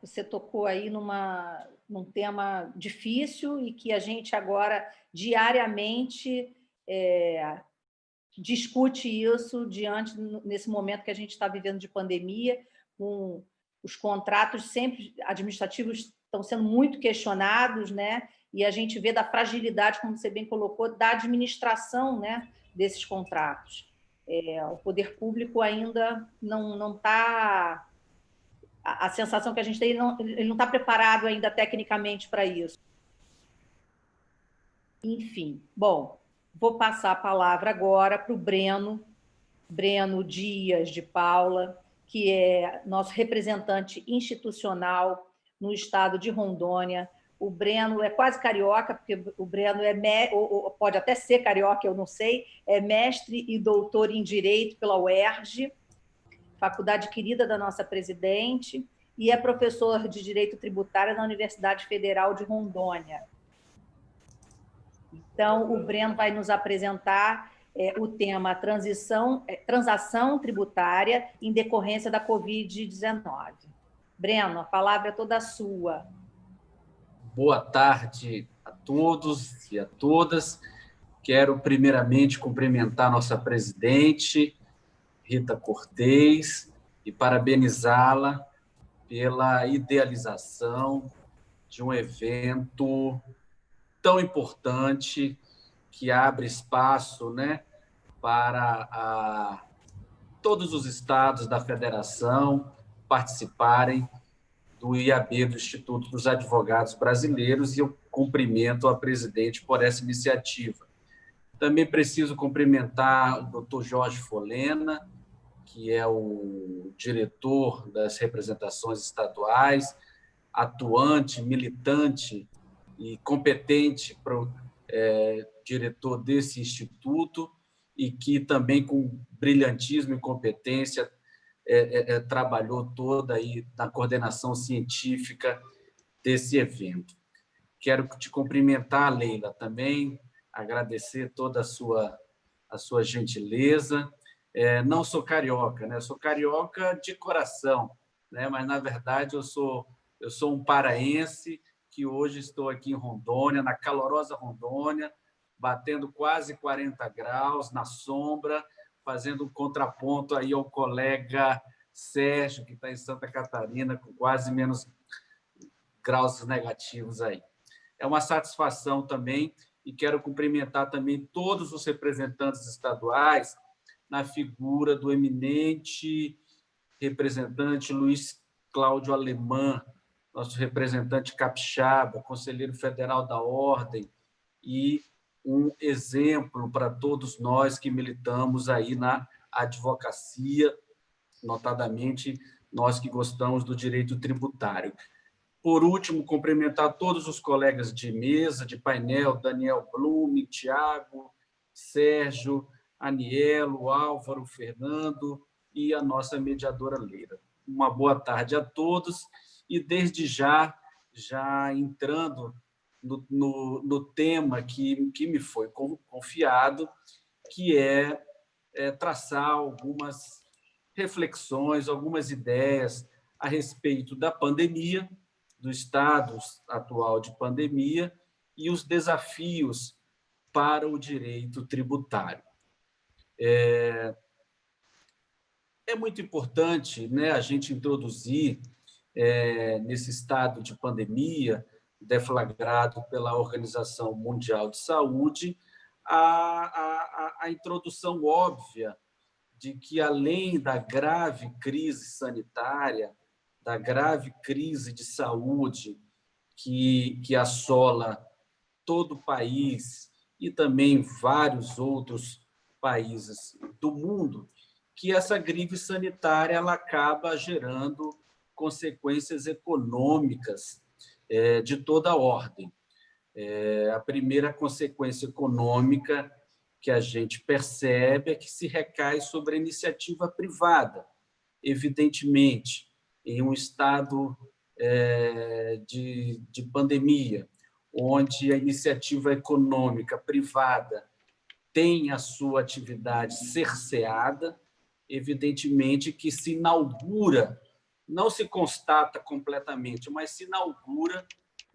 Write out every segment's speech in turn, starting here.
Você tocou aí num tema difícil e que a gente agora diariamente discute isso nesse momento que a gente está vivendo de pandemia, com os contratos sempre administrativos estão sendo muito questionados, né? E a gente vê da fragilidade, como você bem colocou, da administração, né, desses contratos. O poder público ainda não está... A sensação que a gente tem, ele não está preparado ainda tecnicamente para isso. Enfim, bom, vou passar a palavra agora para o Breno Dias de Paula, que é nosso representante institucional no estado de Rondônia. O Breno é quase carioca, porque o Breno ou pode até ser carioca, eu não sei, é mestre e doutor em Direito pela UERJ, faculdade querida da nossa presidente, e é professor de Direito Tributário na Universidade Federal de Rondônia. Então, o Breno vai nos apresentar o tema transação tributária em decorrência da Covid-19. Breno, a palavra é toda sua. Boa tarde a todos e a todas. Quero, primeiramente, cumprimentar nossa presidente, Rita Cortez, e parabenizá-la pela idealização de um evento tão importante que abre espaço, né, para todos os estados da federação participarem do IAB, do Instituto dos Advogados Brasileiros, e eu cumprimento a presidente por essa iniciativa. Também preciso cumprimentar o doutor Jorge Folena, que é o diretor das representações estaduais, atuante, militante e competente diretor desse instituto, e que também, com brilhantismo e competência, trabalhou toda aí na coordenação científica desse evento. Quero te cumprimentar, Leila, também, agradecer toda a sua gentileza. Não sou carioca, né? Sou carioca de coração, né? Mas, na verdade, eu sou um paraense que hoje estou aqui em Rondônia, na calorosa Rondônia, batendo quase 40 graus na sombra, fazendo um contraponto aí ao colega Sérgio, que está em Santa Catarina, com quase menos graus negativos aí. É uma satisfação também, e quero cumprimentar também todos os representantes estaduais, na figura do eminente representante Luiz Cláudio Alemã, nosso representante capixaba, conselheiro federal da Ordem, e um exemplo para todos nós que militamos aí na advocacia, notadamente nós que gostamos do direito tributário. Por último, cumprimentar todos os colegas de mesa, de painel, Daniel Blume, Tiago, Sérgio, Anielo, Álvaro, Fernando e a nossa mediadora Leira. Uma boa tarde a todos, e desde já entrando no tema que me foi confiado, que é traçar algumas reflexões, algumas ideias a respeito da pandemia, do estado atual de pandemia e os desafios para o direito tributário. É muito importante, né, a gente introduzir, nesse estado de pandemia, deflagrado pela Organização Mundial de Saúde, a introdução óbvia de que, além da grave crise sanitária, da grave crise de saúde que assola todo o país e também vários outros países do mundo, que essa crise sanitária ela acaba gerando consequências econômicas de toda a ordem. A primeira consequência econômica que a gente percebe é que se recai sobre a iniciativa privada, evidentemente, em um estado de pandemia, onde a iniciativa econômica privada tem a sua atividade cerceada, evidentemente que se inaugura não se constata completamente, mas se inaugura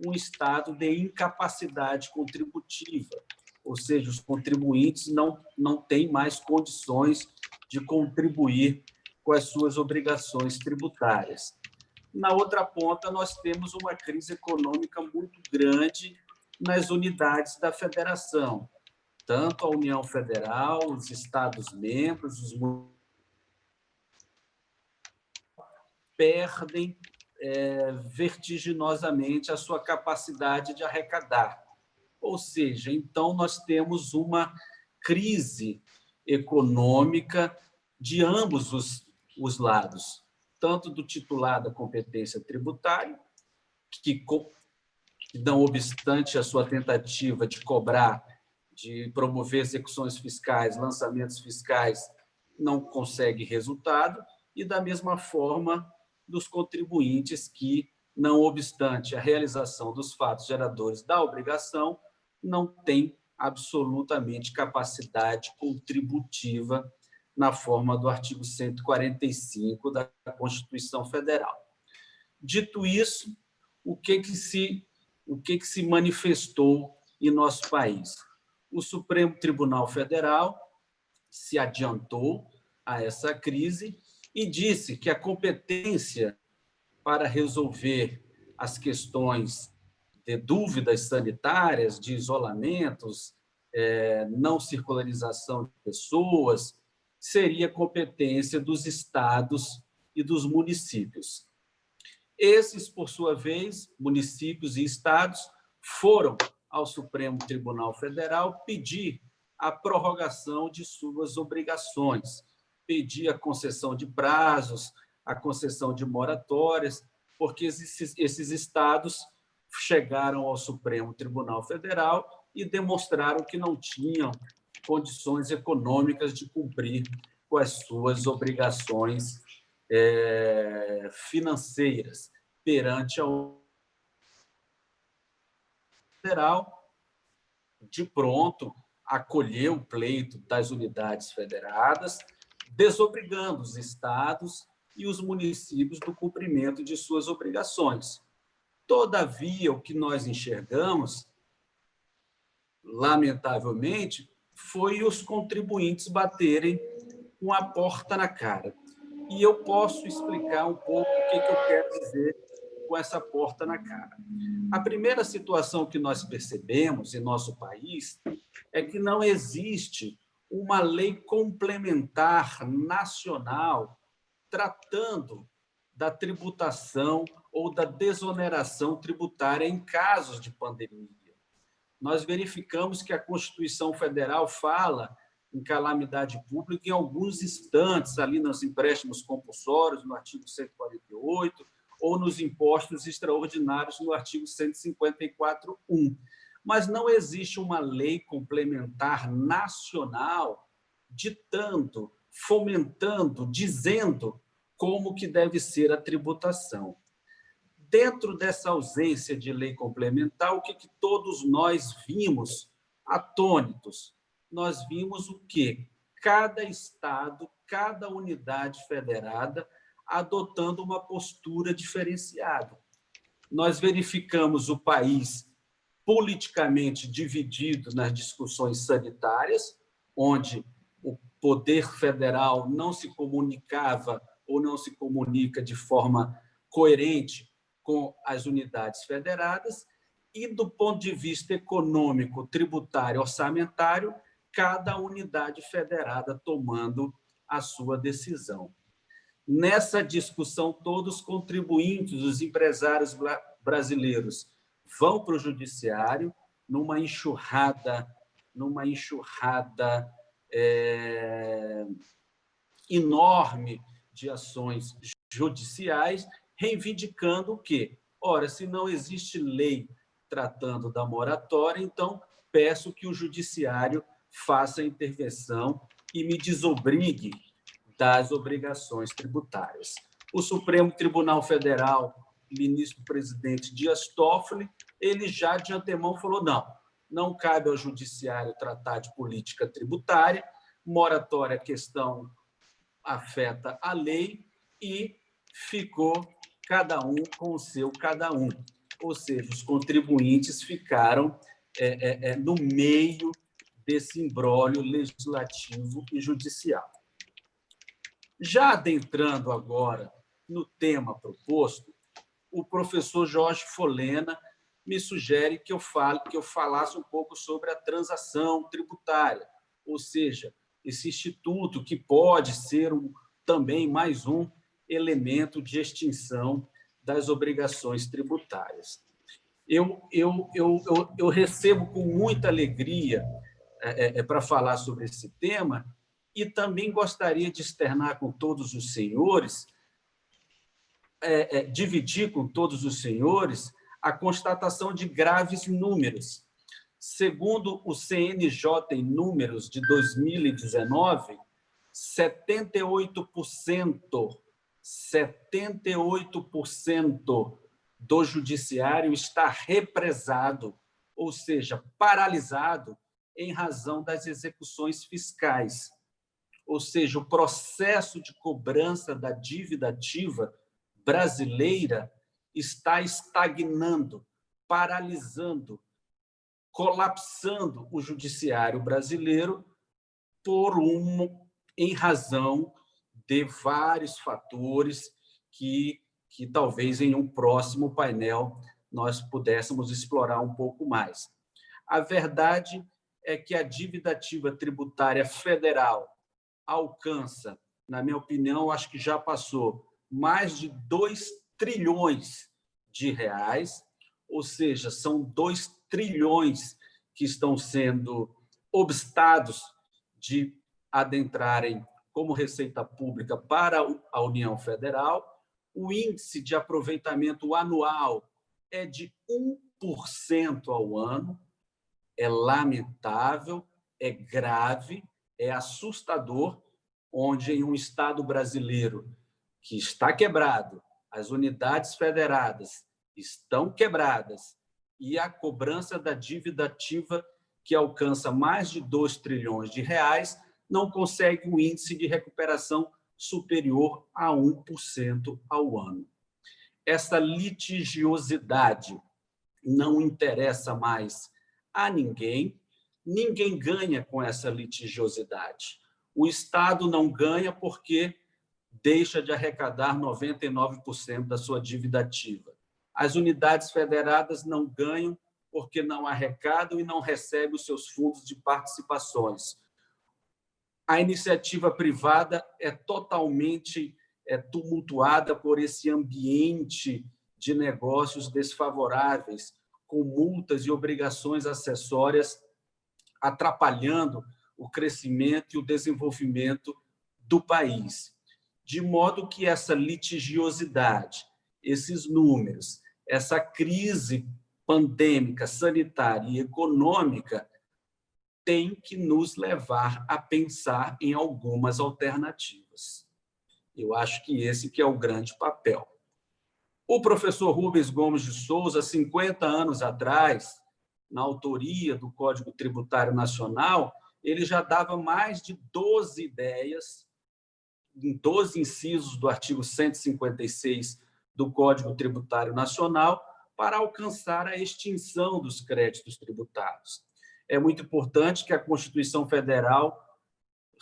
um estado de incapacidade contributiva, ou seja, os contribuintes não têm mais condições de contribuir com as suas obrigações tributárias. Na outra ponta, nós temos uma crise econômica muito grande nas unidades da federação, tanto a União Federal, os Estados-membros, os perdem vertiginosamente a sua capacidade de arrecadar. Ou seja, então nós temos uma crise econômica de ambos os lados, tanto do titular da competência tributária, que, não obstante a sua tentativa de cobrar, de promover execuções fiscais, lançamentos fiscais, não consegue resultado, e, da mesma forma, dos contribuintes que, não obstante a realização dos fatos geradores da obrigação, não têm absolutamente capacidade contributiva na forma do artigo 145 da Constituição Federal. Dito isso, o que se manifestou em nosso país? O Supremo Tribunal Federal se adiantou a essa crise e disse que a competência para resolver as questões de dúvidas sanitárias, de isolamentos, não circularização de pessoas, seria competência dos estados e dos municípios. Esses, por sua vez, municípios e estados, foram ao Supremo Tribunal Federal pedir a prorrogação de suas obrigações, pedir a concessão de prazos, a concessão de moratórias, porque esses estados chegaram ao Supremo Tribunal Federal e demonstraram que não tinham condições econômicas de cumprir com as suas obrigações financeiras perante a federal. De pronto, acolheu o pleito das unidades federadas, desobrigando os estados e os municípios do cumprimento de suas obrigações. Todavia, o que nós enxergamos, lamentavelmente, foi os contribuintes baterem com a porta na cara. E eu posso explicar um pouco o que eu quero dizer com essa porta na cara. A primeira situação que nós percebemos em nosso país é que não existe uma lei complementar nacional tratando da tributação ou da desoneração tributária em casos de pandemia. Nós verificamos que a Constituição Federal fala em calamidade pública em alguns instantes, ali nos empréstimos compulsórios, no artigo 148, ou nos impostos extraordinários, no artigo 154.1. Mas não existe uma lei complementar nacional ditando, fomentando, dizendo como que deve ser a tributação. Dentro dessa ausência de lei complementar, o que todos nós vimos atônitos? Nós vimos o quê? Cada estado, cada unidade federada adotando uma postura diferenciada. Nós verificamos o país politicamente dividido nas discussões sanitárias, onde o poder federal não se comunicava ou não se comunica de forma coerente com as unidades federadas, e, do ponto de vista econômico, tributário, orçamentário, cada unidade federada tomando a sua decisão. Nessa discussão, todos os contribuintes, os empresários brasileiros, vão para o judiciário numa enxurrada enorme de ações judiciais, reivindicando o quê? Ora, se não existe lei tratando da moratória, então peço que o judiciário faça a intervenção e me desobrigue das obrigações tributárias. O Supremo Tribunal Federal, ministro-presidente Dias Toffoli, ele já de antemão falou: não cabe ao judiciário tratar de política tributária, moratória, questão afeta a lei, e ficou cada um com o seu cada um. Ou seja, os contribuintes ficaram no meio desse imbróglio legislativo e judicial. Já adentrando agora no tema proposto, o professor Jorge Folena me sugere que eu falasse um pouco sobre a transação tributária, ou seja, esse instituto que pode ser também mais um elemento de extinção das obrigações tributárias. Eu recebo com muita alegria para falar sobre esse tema e também gostaria de externar com todos os senhores, dividir com todos os senhores a constatação de graves números. Segundo o CNJ em números de 2019, 78% do judiciário está represado, ou seja, paralisado em razão das execuções fiscais. Ou seja, o processo de cobrança da dívida ativa brasileira está estagnando, paralisando, colapsando o judiciário brasileiro em razão de vários fatores que talvez em um próximo painel nós pudéssemos explorar um pouco mais. A verdade é que a dívida ativa tributária federal alcança, na minha opinião, acho que já passou mais de 2 trilhões de reais, ou seja, são 2 trilhões que estão sendo obstados de adentrarem como receita pública para a União Federal. O índice de aproveitamento anual é de 1% ao ano, é lamentável, é grave, é assustador, onde em um Estado brasileiro que está quebrado, as unidades federadas estão quebradas e a cobrança da dívida ativa, que alcança mais de 2 trilhões de reais, não consegue um índice de recuperação superior a 1% ao ano. Essa litigiosidade não interessa mais a ninguém, ninguém ganha com essa litigiosidade. O Estado não ganha porque deixa de arrecadar 99% da sua dívida ativa. As unidades federadas não ganham porque não arrecadam e não recebem os seus fundos de participações. A iniciativa privada é totalmente tumultuada por esse ambiente de negócios desfavoráveis, com multas e obrigações acessórias atrapalhando o crescimento e o desenvolvimento do país. De modo que essa litigiosidade, esses números, essa crise pandêmica, sanitária e econômica tem que nos levar a pensar em algumas alternativas. Eu acho que esse que é o grande papel. O professor Rubens Gomes de Souza, 50 anos atrás, na autoria do Código Tributário Nacional, ele já dava mais de 12 ideias, em 12 incisos do artigo 156 do Código Tributário Nacional, para alcançar a extinção dos créditos tributários. É muito importante que a Constituição Federal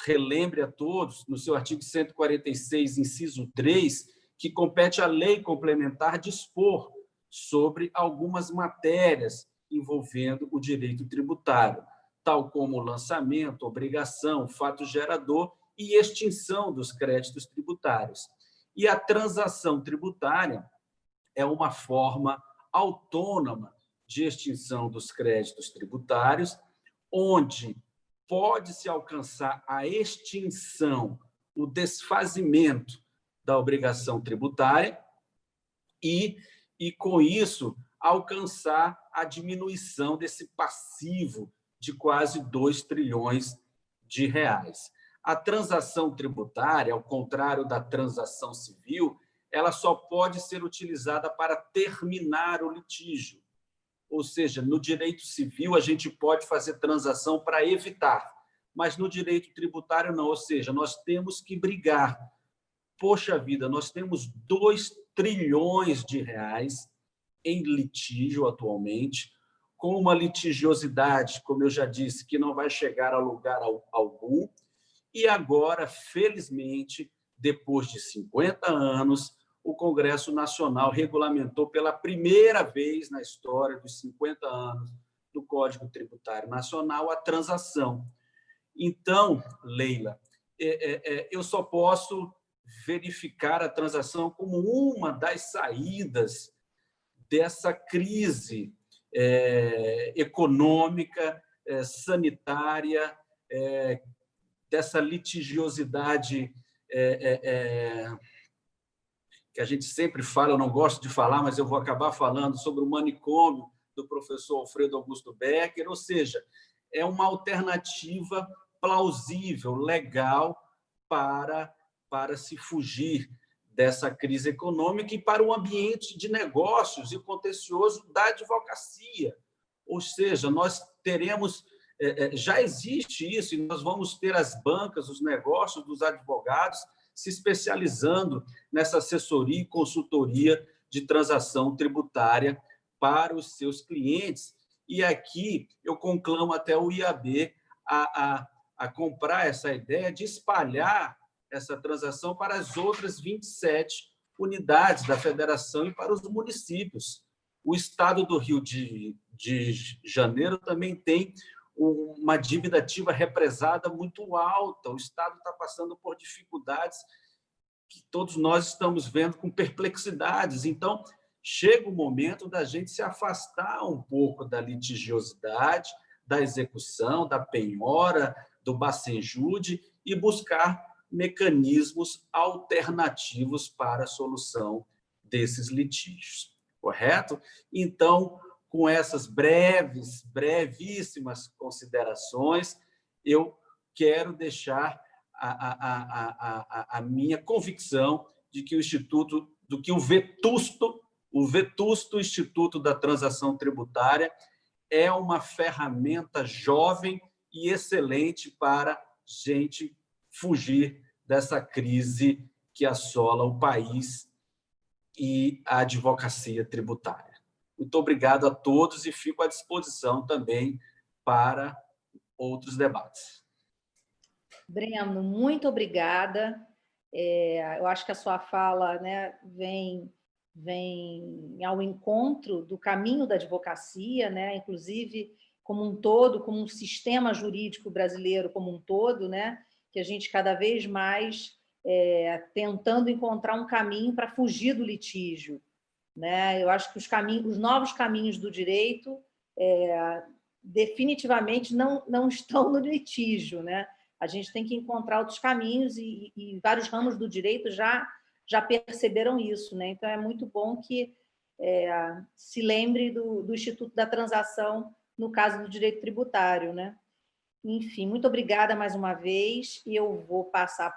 relembre a todos, no seu artigo 146, inciso 3, que compete à lei complementar dispor sobre algumas matérias envolvendo o direito tributário, tal como o lançamento, obrigação, fato gerador e extinção dos créditos tributários. E a transação tributária é uma forma autônoma de extinção dos créditos tributários, onde pode-se alcançar a extinção, o desfazimento da obrigação tributária e com isso, alcançar a diminuição desse passivo de quase 2 trilhões de reais. A transação tributária, ao contrário da transação civil, ela só pode ser utilizada para terminar o litígio. Ou seja, no direito civil, a gente pode fazer transação para evitar, mas no direito tributário não. Ou seja, nós temos que brigar poxa vida, nós temos 2 trilhões de reais em litígio atualmente, com uma litigiosidade, como eu já disse, que não vai chegar a lugar algum. E agora, felizmente, depois de 50 anos, o Congresso Nacional regulamentou pela primeira vez na história dos 50 anos do Código Tributário Nacional a transação. Então, Leila, eu só posso verificar a transação como uma das saídas dessa crise econômica, sanitária, dessa litigiosidade que a gente sempre fala, eu não gosto de falar, mas eu vou acabar falando sobre o manicômio do professor Alfredo Augusto Becker, ou seja, é uma alternativa plausível, legal, para se fugir dessa crise econômica e para o ambiente de negócios e contencioso da advocacia. Ou seja, nós teremos, já existe isso, e nós vamos ter as bancas, os negócios dos advogados se especializando nessa assessoria e consultoria de transação tributária para os seus clientes. E aqui eu conclamo até o IAB a comprar essa ideia de espalhar essa transação para as outras 27 unidades da federação e para os municípios. O estado do Rio de Janeiro também tem uma dívida ativa represada muito alta. O estado está passando por dificuldades que todos nós estamos vendo com perplexidades. Então, chega o momento da gente se afastar um pouco da litigiosidade, da execução, da penhora, do bacenjude e buscar mecanismos alternativos para a solução desses litígios, correto? Então, com essas brevíssimas considerações, eu quero deixar a minha convicção de que o vetusto Instituto da Transação Tributária é uma ferramenta jovem e excelente para gente fugir dessa crise que assola o país e a advocacia tributária. Muito obrigado a todos e fico à disposição também para outros debates. Breno, muito obrigada. Eu acho que a sua fala, né, vem ao encontro do caminho da advocacia, né, inclusive como um todo, como um sistema jurídico brasileiro como um todo, né, que a gente cada vez mais tentando encontrar um caminho para fugir do litígio, né? Eu acho que os novos caminhos do direito definitivamente não estão no litígio, né? A gente tem que encontrar outros caminhos e vários ramos do direito já perceberam isso, né? Então, é muito bom que se lembre do Instituto da Transação no caso do direito tributário, né? Enfim, muito obrigada mais uma vez e eu vou passar